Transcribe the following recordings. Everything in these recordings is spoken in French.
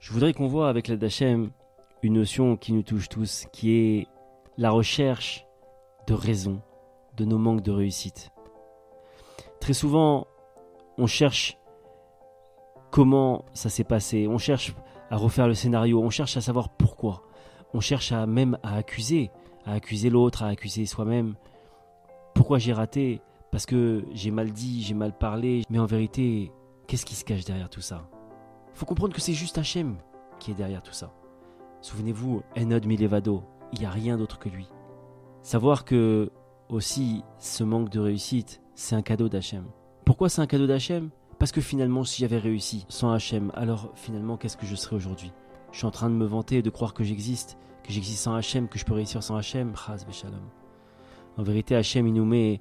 Je voudrais qu'on voit avec l'aide d'Hachem une notion qui nous touche tous, qui est la recherche de raison de nos manques de réussite. Très souvent, on cherche comment ça s'est passé, on cherche à refaire le scénario, on cherche à savoir pourquoi, on cherche même à accuser l'autre, à accuser soi-même. Pourquoi j'ai raté? Parce que j'ai mal dit, j'ai mal parlé, mais en vérité, qu'est-ce qui se cache derrière tout ça? Il faut comprendre que c'est juste Hachem qui est derrière tout ça. Souvenez-vous, Enod Milevado, il n'y a rien d'autre que lui. Savoir que, aussi, ce manque de réussite, c'est un cadeau d'Hachem. Pourquoi c'est un cadeau d'Hachem? Parce que finalement, si j'avais réussi sans Hachem, alors finalement, qu'est-ce que je serais aujourd'hui? Je suis en train de me vanter et de croire que j'existe sans Hachem, que je peux réussir sans Hachem. Chas v'shalom. En vérité, Hachem, il nous met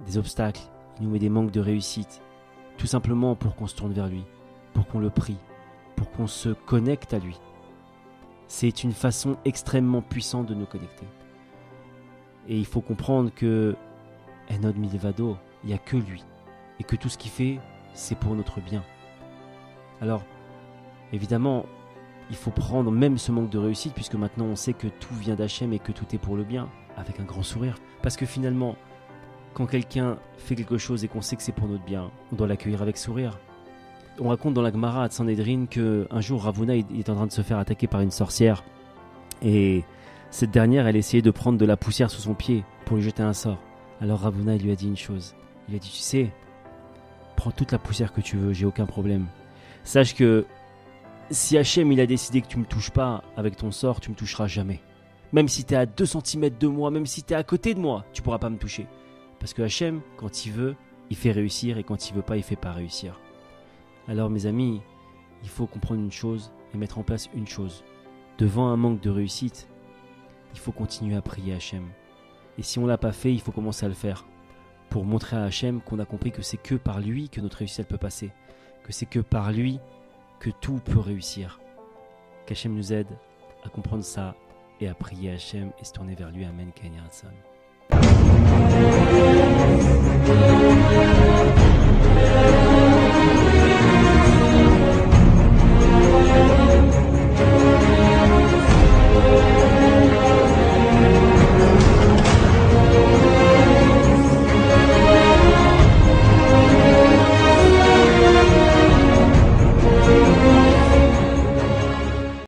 des obstacles, il nous met des manques de réussite, tout simplement pour qu'on se tourne vers lui, pour qu'on le prie, pour qu'on se connecte à lui. C'est une façon extrêmement puissante de nous connecter. Et il faut comprendre que Enod Milevado, il n'y a que lui, et que tout ce qu'il fait, c'est pour notre bien. Alors, évidemment, il faut prendre même ce manque de réussite, puisque maintenant on sait que tout vient d'Hachem et que tout est pour le bien, avec un grand sourire. Parce que finalement, quand quelqu'un fait quelque chose et qu'on sait que c'est pour notre bien, on doit l'accueillir avec sourire. On raconte dans la Gemara à Sanhedrin qu'un jour Ravuna il est en train de se faire attaquer par une sorcière, et cette dernière, elle essayait de prendre de la poussière sous son pied pour lui jeter un sort. Alors Ravuna, il lui a dit une chose. Il a dit, tu sais, prends toute la poussière que tu veux, j'ai aucun problème. Sache que si Hachem il a décidé que tu me touches pas avec ton sort, tu me toucheras jamais. Même si tu es à 2 cm de moi, même si tu es à côté de moi, tu pourras pas me toucher. Parce que Hachem, quand il veut, il fait réussir, et quand il veut pas, il fait pas réussir. Alors mes amis, il faut comprendre une chose et mettre en place une chose. Devant un manque de réussite, il faut continuer à prier Hachem. Et si on l'a pas fait, il faut commencer à le faire. Pour montrer à Hachem qu'on a compris que c'est que par lui que notre réussite peut passer. Que c'est que par lui que tout peut réussir. Qu'Hachem nous aide à comprendre ça et à prier Hachem et se tourner vers lui. Amen. Ken Yaratzon.